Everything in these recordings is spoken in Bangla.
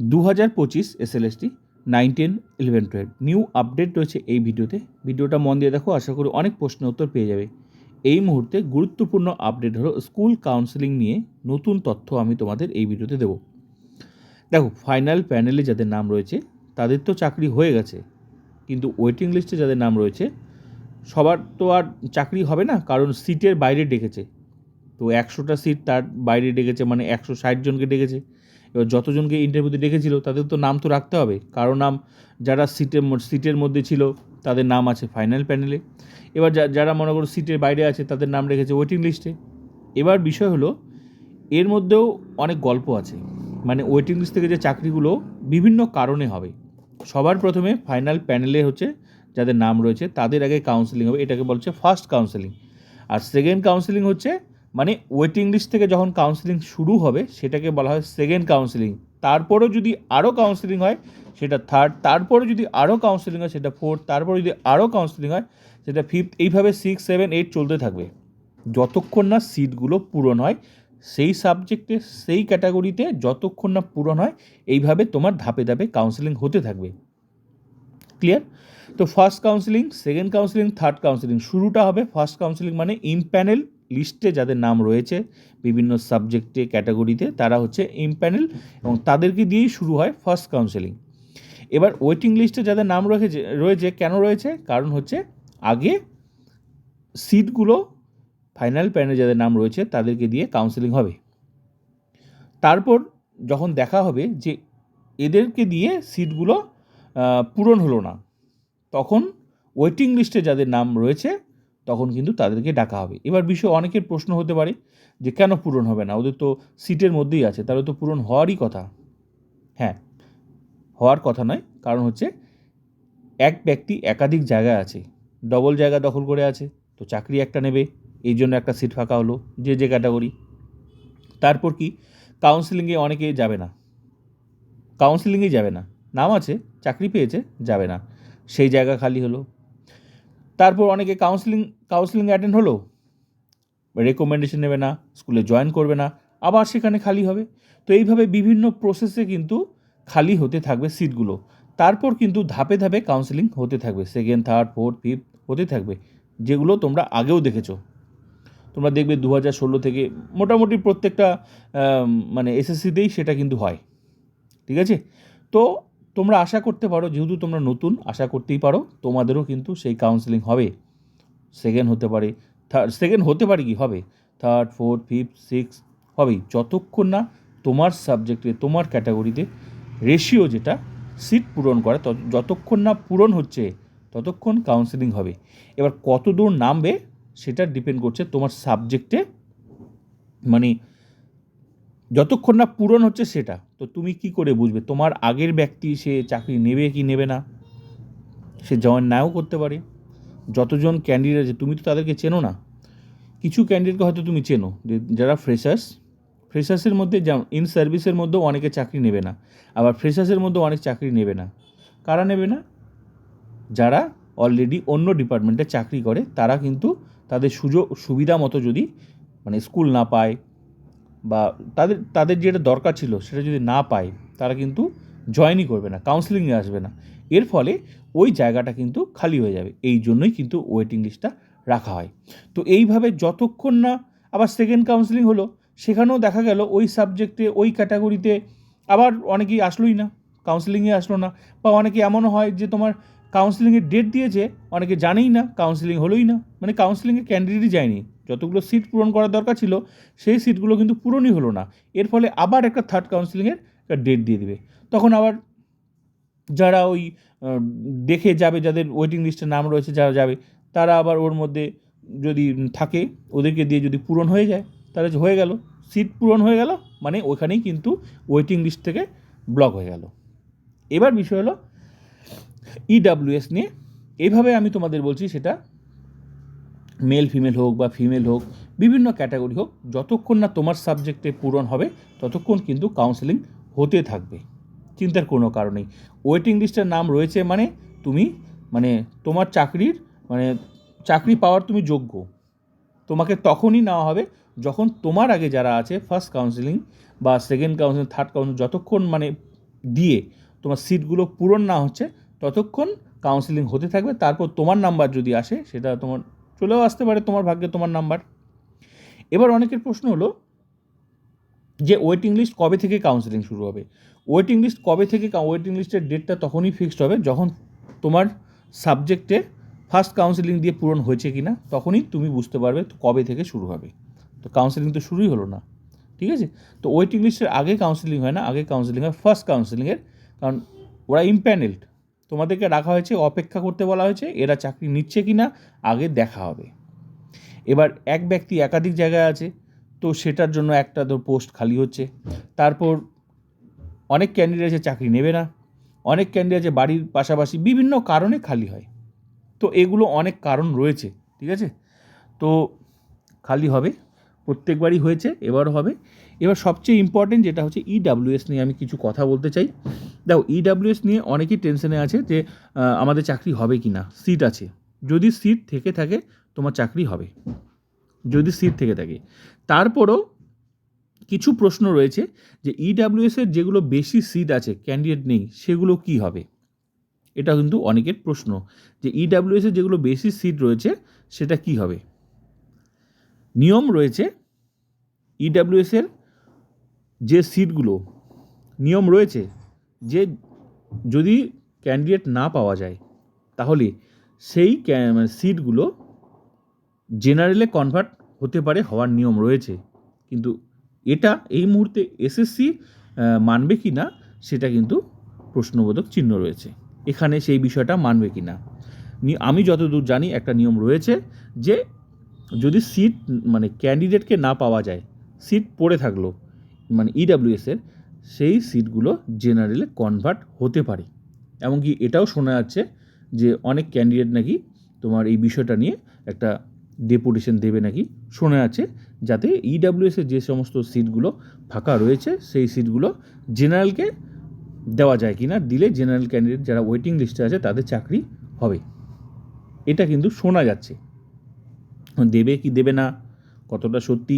2025 SLST 9, 10, 11, 12 নিউ আপডেট রয়েছে এই ভিডিওটা মন দিয়ে দেখো, আশা করি অনেক প্রশ্নের উত্তর পেয়ে যাবে। এই মুহূর্তে গুরুত্বপূর্ণ আপডেট হলো স্কুল কাউন্সেলিং নিয়ে নতুন তথ্য আমি তোমাদের এই ভিডিওতে দেবো। দেখো, ফাইনাল প্যানেলে যাদের নাম রয়েছে তাদের তো চাকরি হয়ে গেছে, কিন্তু ওয়েটিং লিস্টে যাদের নাম রয়েছে সবার তো আর চাকরি হবে না, কারণ সিটের বাইরে ডেকেছে। তো 100টা সিট তার বাইরে ডেকেছে, মানে 160 জনকে ডেকেছে। এবার যতজনকে ইন্টারভিউতে ডেকেছিল তাদের তো নাম তো রাখতে হবে, কারো নাম যারা সিটের মধ্যে ছিল তাদের নাম আছে ফাইনাল প্যানেলে। এবার যারা মনে করো সিটের বাইরে আছে তাদের নাম রেখেছে ওয়েটিং লিস্টে। এবার বিষয় হলো, এর মধ্যেও অনেক গল্প আছে। মানে ওয়েটিং লিস্ট থেকে যে চাকরিগুলো বিভিন্ন কারণে হবে। সবার প্রথমে ফাইনাল প্যানেলে হচ্ছে যাদের নাম রয়েছে তাদের আগে কাউন্সেলিং হবে, এটাকে বলছে ফার্স্ট কাউন্সেলিং। আর সেকেন্ড কাউন্সেলিং হচ্ছে মানে ওয়েটিং লিস্ট থেকে যখন কাউন্সেলিং শুরু হবে সেটাকে বলা হয় সেকেন্ড কাউন্সেলিং। তারপরেও যদি আরও কাউন্সেলিং হয় সেটা থার্ড, তারপরে যদি আরও কাউন্সেলিং হয় সেটা ফোর্থ, তারপরে যদি আরও কাউন্সেলিং হয় সেটা ফিফথ, এইভাবে 6, 7, 8 চলতে থাকবে যতক্ষণ না সিটগুলো পূরণ হয় সেই সাবজেক্টে সেই ক্যাটাগরিতে, যতক্ষণ না পূরণ হয় এইভাবে তোমার ধাপে ধাপে কাউন্সেলিং হতে থাকবে। ক্লিয়ার? তো first counselling, second counselling, third counselling শুরুটা হবে ফার্স্ট কাউন্সেলিং মানে ইমপ্যানেল লিস্টে যাদের নাম রয়েছে বিভিন্ন সাবজেক্টে ক্যাটাগরিতে তারা হচ্ছে ইমপ্যানেল এবং তাদেরকে দিয়েই শুরু হয় ফার্স্ট কাউন্সেলিং। এবার ওয়েটিং লিস্টে যাদের নাম রয়েছে কেন রয়েছে? কারণ হচ্ছে আগে সিটগুলো ফাইনাল প্যানেলে যাদের নাম রয়েছে তাদেরকে দিয়ে কাউন্সেলিং হবে। তারপর যখন দেখা হবে যে এদেরকে দিয়ে সিটগুলো পূরণ হলো না, তখন ওয়েটিং লিস্টে যাদের নাম রয়েছে তখন কিন্তু তাদেরকে ডাকা হবে। এবার বিষয়ে অনেকের প্রশ্ন হতে পারে যে কেন পূরণ হবে না, ওদের তো সিটের মধ্যেই আছে, তাহলে তো পূরণ হওয়ারই কথা। হ্যাঁ, হওয়ার কথা নয়, কারণ হচ্ছে এক ব্যক্তি একাধিক জায়গায় আছে, ডবল জায়গা দখল করে আছে, তো চাকরি একটা নেবে, এই জন্য একটা সিট ফাঁকা হলো যে ক্যাটাগরি। তারপর কি, কাউন্সেলিংয়ে অনেকে যাবে না, নাম আছে, চাকরি পেয়েছে, যাবে না, সেই জায়গা খালি হলো। তারপর অনেকে কাউন্সেলিং অ্যাটেন্ড হলো, রেকমেন্ডেশন নেবে না, স্কুলে জয়েন করবে না, আবার সেখানে খালি হবে। তো এইভাবে বিভিন্ন প্রসেসে কিন্তু খালি হতে থাকবে সিটগুলো। তারপর কিন্তু ধাপে ধাপে কাউন্সেলিং হতে থাকবে, সেকেন্ড, থার্ড, ফোর্থ, ফিফথ হতে থাকবে, যেগুলো তোমরা আগেও দেখেছো। তোমরা দেখবে 2016 থেকে মোটামুটি প্রত্যেকটা মানে এসএসসিতেই সেটা কিন্তু হয়। ঠিক আছে? তো তোমরা আশা করতে পারো, যেহেতু তোমরা নতুন, আশা করতেই পারো তোমাদেরও কিন্তু সেই কাউন্সেলিং হবে। সেকেন্ড হতে পারে, কি হবে, থার্ড, ফোর্থ, ফিফথ, সিক্স হবেই, যতক্ষণ না তোমার সাবজেক্টে তোমার ক্যাটাগরিতে রেশিও যেটা সিট পূরণ করে যতক্ষণ না পূরণ হচ্ছে ততক্ষণ কাউন্সেলিং হবে। এবার কত দূর নামবে সেটা ডিপেন্ড করছে তোমার সাবজেক্টে, মানে যতক্ষণ না পূরণ হচ্ছে সেটা। তো তুমি কি করে বুঝবে তোমার আগের ব্যক্তি সে চাকরি নেবে কি নেবে না? সে জয়েন নাও করতে পারে। যতজন ক্যান্ডিডেট আছে তুমি তো তাদেরকে চেনো না, কিছু ক্যান্ডিডেটকে হয়তো তুমি চেনো, যারা ফ্রেশার্সের মধ্যে, যেমন ইন সার্ভিসের মধ্যেও অনেকে চাকরি নেবে না, আবার ফ্রেশার্সের মধ্যেও অনেক চাকরি নেবে না। কারা নেবে না? যারা অলরেডি অন্য ডিপার্টমেন্টে চাকরি করে, তারা কিন্তু তাদের সুবিধা মতো যদি মানে স্কুল না পায় বা তাদের যেটা দরকার ছিল সেটা যদি না পায়, তারা কিন্তু জয়েনই করবে না, কাউন্সেলিংয়ে আসবে না। এর ফলে ওই জায়গাটা কিন্তু খালি হয়ে যাবে, এই জন্যই কিন্তু ওয়েটিং লিস্টটা রাখা হয়। তো এইভাবে যতক্ষণ না আবার সেকেন্ড কাউন্সেলিং হলো, সেখানেও দেখা গেল ওই সাবজেক্টে ওই ক্যাটাগরিতে আবার অনেকেই আসলোই না, কাউন্সেলিংয়ে আসলো না। বা অনেকে এমনও হয় যে তোমার কাউন্সেলিংয়ের ডেট দিয়েছে, অনেকে জানেই না, কাউন্সেলিং হলোই না, মানে কাউন্সেলিংয়ে ক্যান্ডিডেটই যায়নি, যতগুলো সিট পূরণ করার দরকার ছিল সেই সিটগুলো কিন্তু পূরণই হলো না। এর ফলে আবার একটা থার্ড কাউন্সেলিংয়ের ডেট দিয়ে দিবে। তখন আবার যারা ওই দেখে যাবে, যাদের ওয়েটিং লিস্টে নাম রয়েছে যারা যাবে, তারা আবার ওর মধ্যে যদি থাকে ওদেরকে দিয়ে যদি পূরণ হয়ে যায় তাহলে হয়ে গেল, সিট পূরণ হয়ে গেল, মানে ওখানেই কিন্তু ওয়েটিং লিস্ট থেকে ব্লক হয়ে গেল। এবার বিষয় হলো ইডাব্লিউএস নিয়ে। এইভাবে আমি তোমাদের বলছি, সেটা মেল ফিমেল হোক বা ফিমেল হোক, বিভিন্ন ক্যাটাগরি হোক, যতক্ষণ না তোমার সাবজেক্টে পূরণ হবে ততক্ষণ কিন্তু কাউন্সেলিং হতে থাকবে, চিন্তার কোনো কারণ নেই। ওয়েটিং লিস্টের নাম রয়েছে মানে তুমি মানে তোমার চাকরি পাওয়ার তুমি যোগ্য। তোমাকে তখনই নেওয়া হবে যখন তোমার আগে যারা আছে ফার্স্ট কাউন্সেলিং বা সেকেন্ড কাউন্সেলিং, থার্ড কাউন্সেলিং, যতক্ষণ মানে দিয়ে তোমার সিটগুলো পূরণ না হচ্ছে ততক্ষণ কাউন্সেলিং হতে থাকবে। তারপর তোমার নাম্বার যদি আসে সেটা তোমার চলেও আসতে পারে, তোমার ভাগ্যে তোমার নাম্বার। এবার অনেকের প্রশ্ন হলো যে ওয়েটিং লিস্ট কবে থেকে কাউন্সেলিং শুরু হবে। ওয়েটিং লিস্ট কবে থেকে, ওয়েটিং লিস্টের ডেটটা তখনই ফিক্সড হবে যখন তোমার সাবজেক্টে ফার্স্ট কাউন্সেলিং দিয়ে পূরণ হয়েছে কি না, তখনই তুমি বুঝতে পারবে কবে থেকে শুরু হবে। তো কাউন্সেলিং তো শুরুই হলো না, ঠিক আছে। তো ওয়েটিং লিস্টের আগে কাউন্সেলিং হয় না, আগে কাউন্সেলিং হয় ফার্স্ট কাউন্সেলিংয়ের, কারণ ওরা ইমপ্যানেলড, তোমাদেরকে রাখা হয়েছে, অপেক্ষা করতে বলা হয়েছে, এরা চাকরি নিচ্ছে কি না আগে দেখা হবে। এবার এক ব্যক্তি একাধিক জায়গায় আছে, তো সেটার জন্য একটা পোস্ট খালি হচ্ছে, তারপর অনেক ক্যান্ডিডেট আছে চাকরি নেবে না, অনেক ক্যান্ডিডেট আছে বাড়ির পাশাপাশি বিভিন্ন কারণে খালি হয়। তো এগুলো অনেক কারণ রয়েছে, ঠিক আছে। তো খালি হবে, প্রত্যেকবারই হয়েছে, এবারও হবে। এবার সবচেয়ে ইম্পর্টেন্ট যেটা হচ্ছে ইডাব্লিউএস নিয়ে আমি কিছু কথা বলতে চাই। দেখো, ইডাব্লিউএস নিয়ে অনেকেই টেনশনে আছে যে আমাদের চাকরি হবে কি না। সিট আছে, যদি সিট থেকে থাকে তোমার চাকরি হবে, যদি সিট থেকে থাকে। তারপরও কিছু প্রশ্ন রয়েছে যে ইডাব্লিউএসের যেগুলো বেশি সিট আছে, ক্যান্ডিডেট নেই, সেগুলো কি হবে। এটা কিন্তু অনেকের প্রশ্ন যে ইডাব্লিউএসের যেগুলো বেশি সিট রয়েছে সেটা কি হবে। নিয়ম রয়েছে ইডাব্লিউএসের যে সিটগুলো, নিয়ম রয়েছে যে যদি ক্যান্ডিডেট না পাওয়া যায় তাহলে সেই সিটগুলো জেনারেলে কনভার্ট হতে পারে, হওয়ার নিয়ম রয়েছে। কিন্তু এটা এই মুহূর্তে এসএসসি মানবে কি না সেটা কিন্তু প্রশ্নবোধক চিহ্ন রয়েছে, এখানে সেই বিষয়টা মানবে কি না। আমি যতদূর জানি একটা নিয়ম রয়েছে যে যদি সিট ক্যান্ডিডেটকে না পাওয়া যায়, সিট পড়ে থাকলো ইডাব্লিউএসের, সেই সিটগুলো জেনারেলে কনভার্ট হতে পারে। এমনকি এটাও শোনা যাচ্ছে যে অনেক ক্যান্ডিডেট নাকি তোমার এই বিষয়টা নিয়ে একটা ডেপুটেশন দেবে নাকি, শোনা যাচ্ছে, যাতে ইডাব্লিউএসের যে সমস্ত সিটগুলো ফাঁকা রয়েছে সেই সিটগুলো জেনারেলকে দেওয়া যায় কি না, দিলে জেনারেল ক্যান্ডিডেট যারা ওয়েটিং লিস্টে আছে তাদের চাকরি হবে। এটা কিন্তু শোনা যাচ্ছে, দেবে কি দেবে না কতটা সত্যি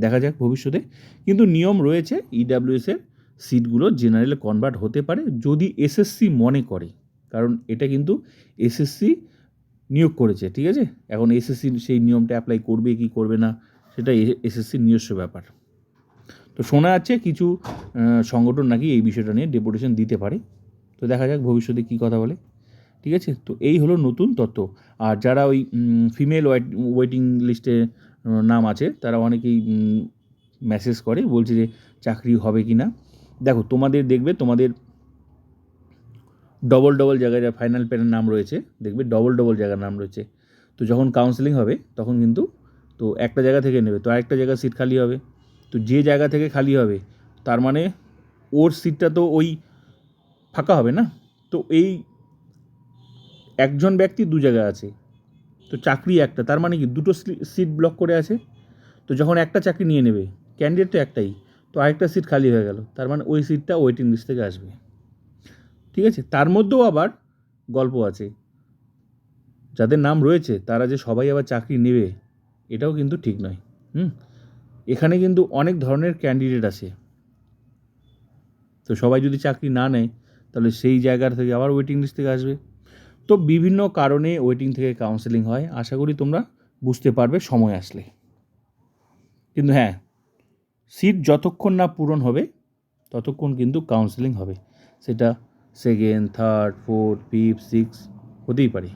দেখা যাক ভবিষ্যতে। কিন্তু নিয়ম রয়েছে ইডাব্লিউএসের সিটগুলো জেনারেলে কনভার্ট হতে পারে যদি এসএসসি মনে করে, কারণ এটা কিন্তু এসএসসি নিয়োগ করেছে, ঠিক আছে। এখন এসএসসি সেই নিয়মটা অ্যাপ্লাই করবে কি করবে না সেটা এসএসসির নিজস্ব ব্যাপার। তো শোনা যাচ্ছে কিছু সংগঠন নাকি এই বিষয়টা নিয়ে ডেপুটেশন দিতে পারে। তো দেখা যাক ভবিষ্যতে কী কথা বলে, ঠিক আছে। তো এই হলো নতুন তথ্য। আর যারা ওই ফিমেল ওয়েটিং লিস্টে নাম আছে তারা অনেকেই মেসেজ করে, বলছে যে চাকরি হবে কি না। দেখো, দেখবে তোমাদের ডবল জায়গায় যা ফাইনাল প্যানের নাম রয়েছে, দেখবে ডবল জায়গার নাম রয়েছে। তো যখন কাউন্সেলিং হবে তখন কিন্তু তো একটা জায়গা থেকে নেবে, তো আরেকটা জায়গা সিট খালি হবে। তো যে জায়গা থেকে খালি হবে তার মানে ওর সিটটা তো ওই ফাঁকা হবে না। তো এই একজন ব্যক্তি দু জায়গায় আছে, তো চাকরি একটা, তার মানে কি দুটো সিট ব্লক করে আছে। তো যখন একটা চাকরি নিয়ে নেবে, ক্যান্ডিডেট তো একটাই, তো আরেকটা সিট খালি হয়ে গেল, তার মানে ওই সিটটা ওয়েটিং লিস্ট থেকে আসবে, ঠিক আছে। তার মধ্যেও আবার গল্প আছে, যাদের নাম রয়েছে তারা যে সবাই আবার চাকরি নেবে এটাও কিন্তু ঠিক নয়। এখানে কিন্তু অনেক ধরনের ক্যান্ডিডেট আছে, তো সবাই যদি চাকরি না নেয় তাহলে সেই জায়গার থেকে আবার ওয়েটিং লিস্ট থেকে আসবে। তো বিভিন্ন কারণে ওয়েটিং থেকে কাউন্সেলিং হয়, আশা করি তোমরা বুঝতে পারবে সময় আসলে। কিন্তু হ্যাঁ, সিট যতক্ষণ না পূরণ হবে ততক্ষণ কিন্তু কাউন্সেলিং হবে, সেটা second, third, fourth, fifth, six হতেই পারে।